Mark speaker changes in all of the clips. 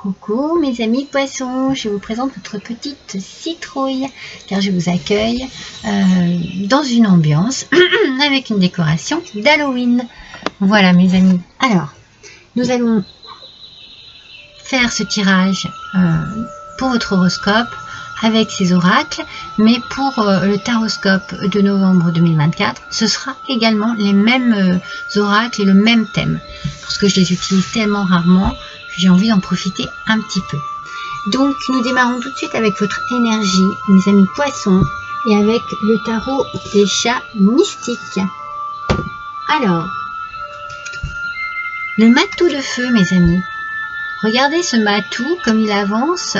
Speaker 1: Coucou mes amis poissons, je vous présente notre petite citrouille car je vous accueille dans une ambiance avec une décoration d'Halloween. Voilà mes amis, alors nous allons faire ce tirage pour votre horoscope avec ces oracles, mais pour le taroscope de novembre 2024, ce sera également les mêmes oracles et le même thème parce que je les utilise tellement rarement. J'ai envie d'en profiter un petit peu. Donc, nous démarrons tout de suite avec votre énergie, mes amis poissons, et avec le tarot des chats mystiques. Alors, le matou de feu, mes amis. Regardez ce matou comme il avance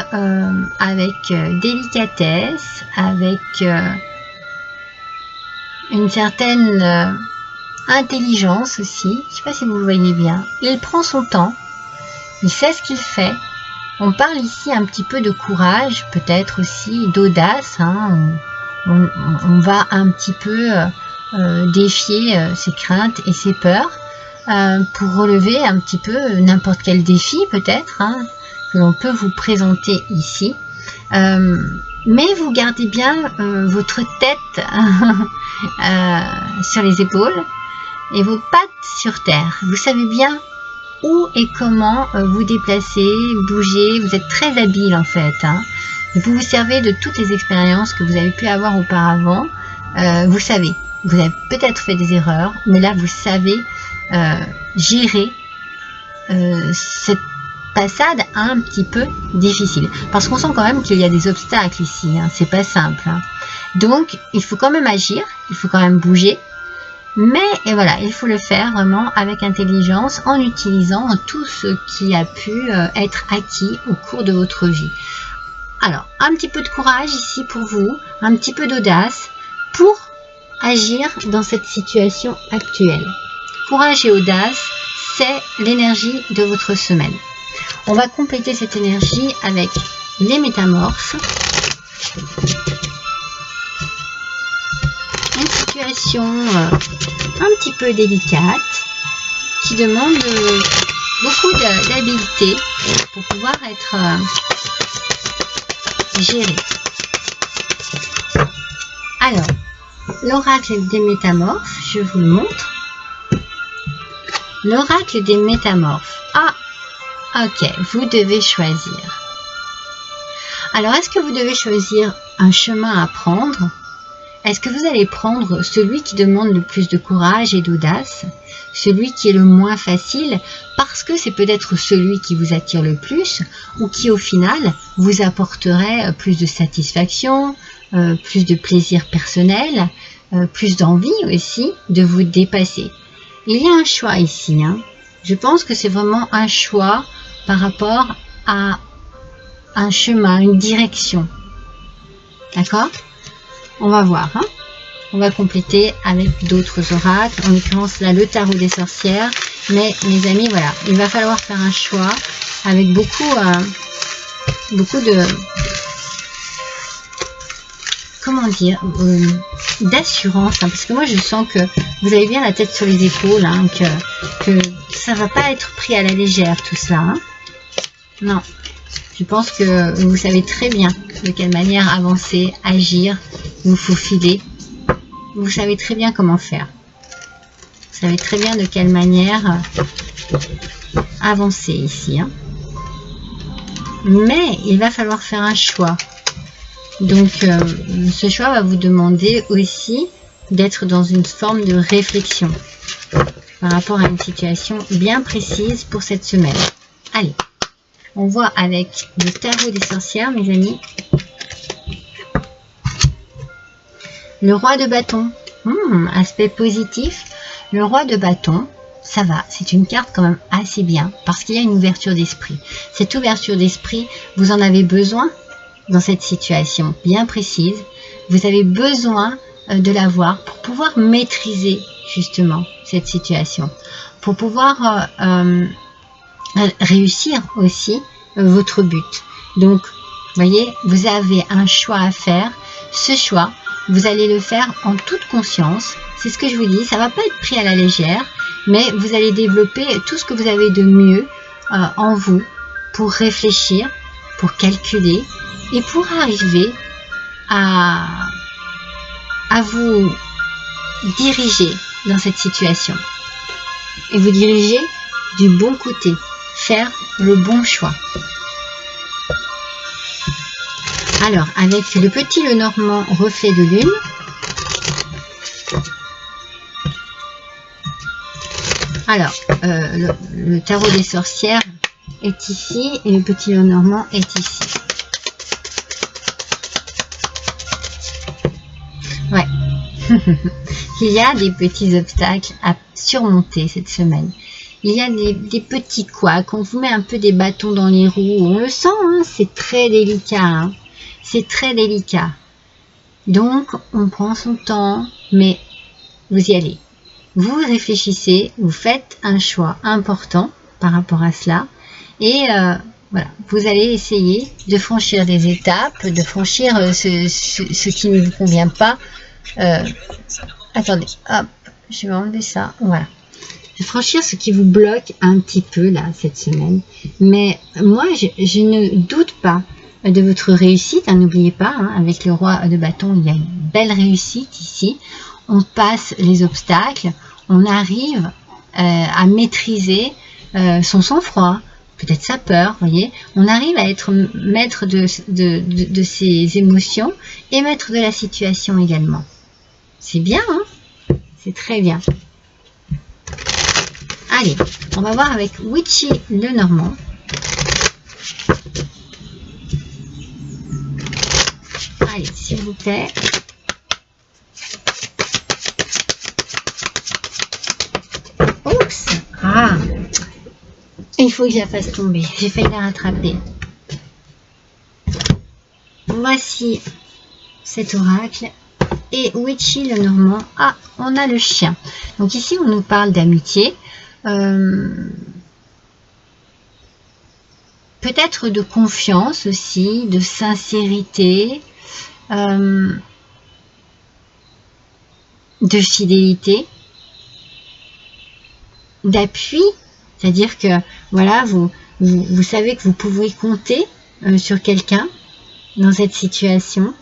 Speaker 1: avec délicatesse, avec une certaine intelligence aussi. Je ne sais pas si vous le voyez bien. Il prend son temps. Il sait ce qu'il fait. On parle ici un petit peu de courage, peut-être aussi d'audace. Hein. On va un petit peu défier ses craintes et ses peurs pour relever un petit peu n'importe quel défi peut-être hein, que l'on peut vous présenter ici. Mais vous gardez bien votre tête sur les épaules et vos pattes sur terre. Vous savez bien où et comment vous déplacer, bouger, vous êtes très habile en fait. Hein. Vous vous servez de toutes les expériences que vous avez pu avoir auparavant. Vous savez, vous avez peut-être fait des erreurs, mais là vous savez gérer cette passade un petit peu difficile. Parce qu'on sent quand même qu'il y a des obstacles ici, hein. C'est pas simple. Hein. Donc il faut quand même agir, il faut quand même bouger. Mais et voilà, il faut le faire vraiment avec intelligence en utilisant tout ce qui a pu être acquis au cours de votre vie. Alors, un petit peu de courage ici pour vous, un petit peu d'audace pour agir dans cette situation actuelle. Courage et audace, c'est l'énergie de votre semaine. On va compléter cette énergie avec les métamorphes. Une situation un petit peu délicate qui demande beaucoup d'habileté pour pouvoir être gérée. Alors, l'oracle des métamorphes, je vous le montre. L'oracle des métamorphes. Ah, ok, vous devez choisir. Alors, est-ce que vous devez choisir un chemin à prendre ? Est-ce que vous allez prendre celui qui demande le plus de courage et d'audace, celui qui est le moins facile, parce que c'est peut-être celui qui vous attire le plus, ou qui au final vous apporterait plus de satisfaction, plus de plaisir personnel, plus d'envie aussi de vous dépasser. Il y a un choix ici. Hein. Je pense que c'est vraiment un choix par rapport à un chemin, une direction. D'accord ? On va voir, hein. On va compléter avec d'autres oracles, en l'occurrence là le tarot des sorcières, mais mes amis, voilà, il va falloir faire un choix avec beaucoup de, comment dire, d'assurance, hein, parce que moi je sens que vous avez bien la tête sur les épaules, hein, que ça va pas être pris à la légère tout ça, hein. Non. Je pense que vous savez très bien de quelle manière avancer, agir, vous faufiler. Vous savez très bien comment faire. Vous savez très bien de quelle manière avancer ici. Hein. Mais il va falloir faire un choix. Donc, ce choix va vous demander aussi d'être dans une forme de réflexion par rapport à une situation bien précise pour cette semaine. Allez. On voit avec le tarot des sorcières, mes amis. Le roi de bâton. Aspect positif. Le roi de bâton, ça va. C'est une carte quand même assez bien parce qu'il y a une ouverture d'esprit. Cette ouverture d'esprit, vous en avez besoin dans cette situation bien précise. Vous avez besoin de l'avoir pour pouvoir maîtriser justement cette situation. Pour pouvoir réussir aussi votre but. Donc, vous voyez, vous avez un choix à faire. Ce choix, vous allez le faire en toute conscience. C'est ce que je vous dis. Ça ne va pas être pris à la légère, mais vous allez développer tout ce que vous avez de mieux en vous pour réfléchir, pour calculer et pour arriver à vous diriger dans cette situation. Et vous diriger du bon côté, faire le bon choix. Alors, avec le petit Lenormand reflet de lune, alors, le tarot des sorcières est ici et le petit Lenormand est ici. Ouais. Il y a des petits obstacles à surmonter cette semaine. Il y a des petits couacs, on vous met un peu des bâtons dans les roues, on le sent, hein, c'est très délicat, hein, c'est très délicat. Donc, on prend son temps, mais vous y allez. Vous réfléchissez, vous faites un choix important par rapport à cela, et voilà, vous allez essayer de franchir des étapes, de franchir ce qui ne vous convient pas. Attendez, hop, je vais enlever ça, voilà. Franchir ce qui vous bloque un petit peu là cette semaine, mais moi je ne doute pas de votre réussite, hein, n'oubliez pas, hein, avec le roi de bâton il y a une belle réussite ici, on passe les obstacles, on arrive à maîtriser son sang-froid, peut-être sa peur, voyez, on arrive à être maître de ses émotions et maître de la situation également. C'est bien, hein, c'est très bien. Allez, on va voir avec Witchy Lenormand. Allez, s'il vous plaît. Oups. Ah. Il faut que je la fasse tomber. J'ai failli la rattraper. Voici cet oracle. Et Witchy Lenormand. Ah, on a le chien. Donc ici, on nous parle d'amitié. Peut-être de confiance aussi, de sincérité, de fidélité, d'appui, c'est-à-dire que voilà, vous savez que vous pouvez compter sur quelqu'un dans cette situation.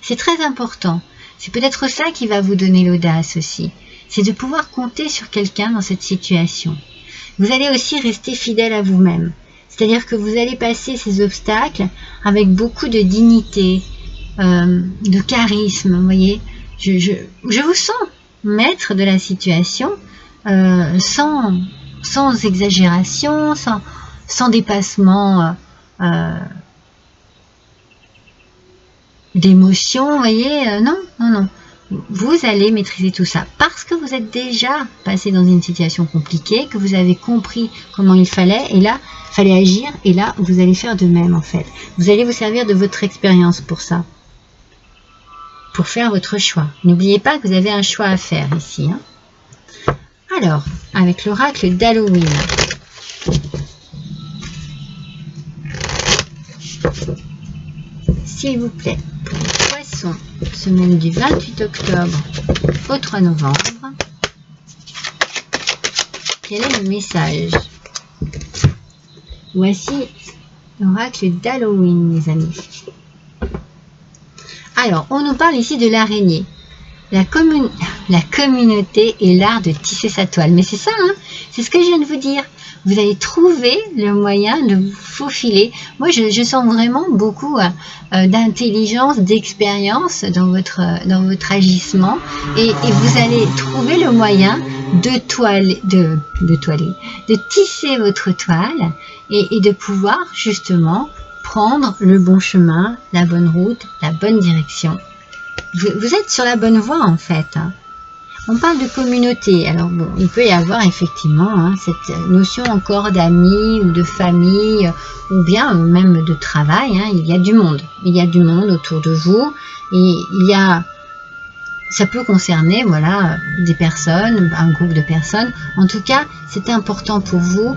Speaker 1: C'est très important. C'est peut-être ça qui va vous donner l'audace aussi. C'est de pouvoir compter sur quelqu'un dans cette situation. Vous allez aussi rester fidèle à vous-même. C'est-à-dire que vous allez passer ces obstacles avec beaucoup de dignité, de charisme, vous voyez. Je vous sens maître de la situation, sans exagération, sans dépassement d'émotion, vous voyez. Non. Vous allez maîtriser tout ça parce que vous êtes déjà passé dans une situation compliquée, que vous avez compris comment il fallait, et là, fallait agir, et là, vous allez faire de même en fait. Vous allez vous servir de votre expérience pour ça, pour faire votre choix. N'oubliez pas que vous avez un choix à faire ici. Hein. Alors, avec l'oracle d'Halloween. S'il vous plaît, pour les poissons, semaine du 28 octobre au 3 novembre, quel est le message? Voici l'oracle d'Halloween, les amis. Alors, on nous parle ici de l'araignée. La communauté et l'art de tisser sa toile. Mais c'est ça, hein, c'est ce que je viens de vous dire. Vous allez trouver le moyen de vous faufiler. Moi, je sens vraiment beaucoup d'intelligence, d'expérience dans votre agissement. Et vous allez trouver le moyen de tisser votre toile et de pouvoir justement prendre le bon chemin, la bonne route, la bonne direction. Vous êtes sur la bonne voie en fait. Hein. On parle de communauté. Alors bon, il peut y avoir effectivement cette notion encore d'amis ou de famille ou bien même de travail. Hein. Il y a du monde. Il y a du monde autour de vous. Et ça peut concerner voilà, des personnes, un groupe de personnes. En tout cas, c'est important pour vous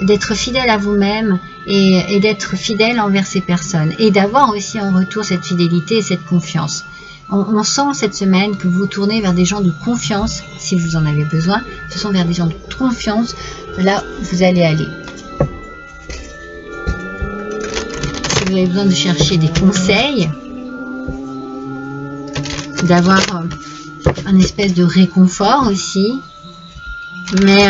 Speaker 1: d'être fidèle à vous-même et d'être fidèle envers ces personnes. Et d'avoir aussi en retour cette fidélité et cette confiance. On sent cette semaine que vous tournez vers des gens de confiance, si vous en avez besoin. Ce sont vers des gens de confiance, là vous allez aller. que vous avez besoin de chercher des conseils, d'avoir un espèce de réconfort aussi. Mais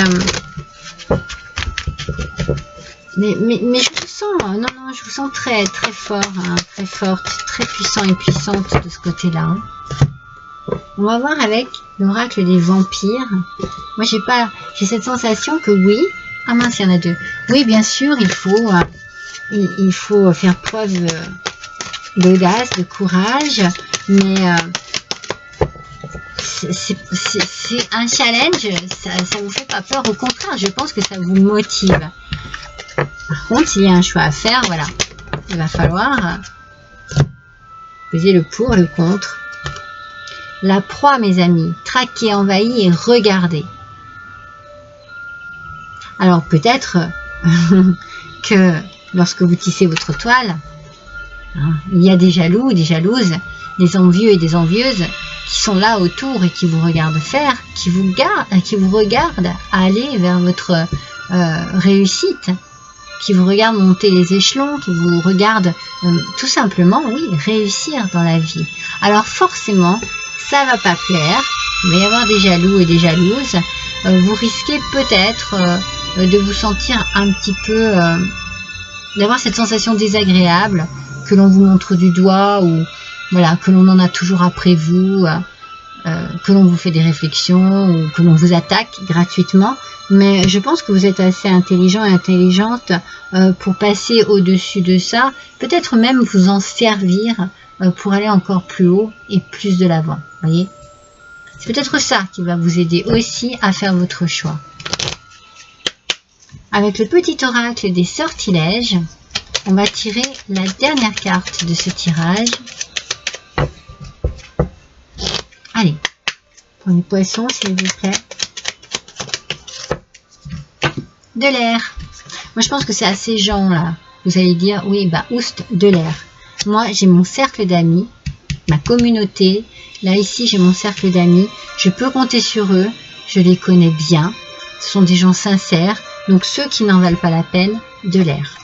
Speaker 1: je vous sens, non, je vous sens très fort, hein, très forte, très puissant et puissante de ce côté-là. Hein. On va voir avec l'oracle des vampires. Moi, j'ai cette sensation que oui, ah mince, il y en a deux. Oui, bien sûr, il faut faire preuve d'audace, de courage, mais c'est un challenge, ça vous fait pas peur, au contraire, je pense que ça vous motive. Par contre, s'il y a un choix à faire, voilà, il va falloir peser le pour et le contre. La proie, mes amis, traquer, envahir et regarder. Alors peut-être que lorsque vous tissez votre toile, hein, il y a des jaloux, des jalouses, des envieux et des envieuses qui sont là autour et qui vous regardent faire, qui vous regardent aller vers votre réussite, qui vous regardent monter les échelons, qui vous regardent tout simplement, oui, réussir dans la vie. Alors forcément, ça va pas plaire, il va y avoir des jaloux et des jalouses, vous risquez peut-être de vous sentir un petit peu, d'avoir cette sensation désagréable, que l'on vous montre du doigt, ou voilà, que l'on en a toujours après vous, que l'on vous fait des réflexions, ou que l'on vous attaque gratuitement. Mais je pense que vous êtes assez intelligent et intelligente pour passer au-dessus de ça, peut-être même vous en servir pour aller encore plus haut et plus de l'avant. Voyez, c'est peut-être ça qui va vous aider aussi à faire votre choix. Avec le petit oracle des sortilèges, on va tirer la dernière carte de ce tirage. Allez, prenez poisson s'il vous plaît. De l'air. Moi je pense que c'est à ces gens-là. Vous allez dire, oui, bah oust, de l'air. Moi j'ai mon cercle d'amis, ma communauté. Là ici j'ai mon cercle d'amis. Je peux compter sur eux. Je les connais bien. Ce sont des gens sincères. Donc ceux qui n'en valent pas la peine, de l'air.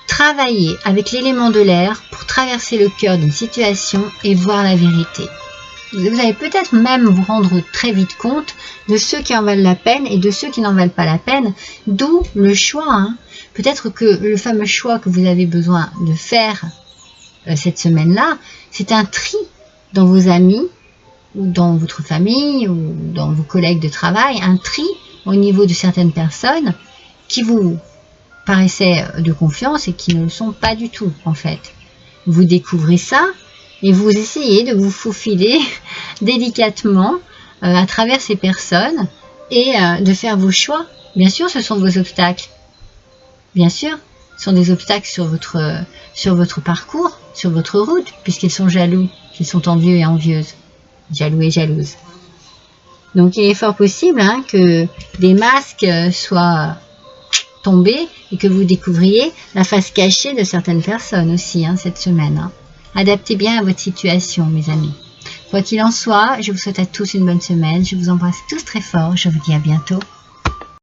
Speaker 1: Travaillez avec l'élément de l'air pour traverser le cœur d'une situation et voir la vérité. Vous allez peut-être même vous rendre très vite compte de ceux qui en valent la peine et de ceux qui n'en valent pas la peine, d'où le choix. Hein. Peut-être que le fameux choix que vous avez besoin de faire cette semaine-là, c'est un tri dans vos amis, ou dans votre famille, ou dans vos collègues de travail, un tri au niveau de certaines personnes qui vous paraissaient de confiance et qui ne le sont pas du tout en fait. Vous découvrez ça et vous essayez de vous faufiler délicatement à travers ces personnes et de faire vos choix. Bien sûr, ce sont vos obstacles. Bien sûr, ce sont des obstacles sur votre parcours, sur votre route, puisqu'ils sont jaloux, qu'ils sont envieux et envieuses, jaloux et jalouses. Donc il est fort possible hein, que des masques soient tombés et que vous découvriez la face cachée de certaines personnes aussi hein, cette semaine. Hein. Adaptez bien à votre situation, mes amis. Quoi qu'il en soit, je vous souhaite à tous une bonne semaine. Je vous embrasse tous très fort. Je vous dis à bientôt.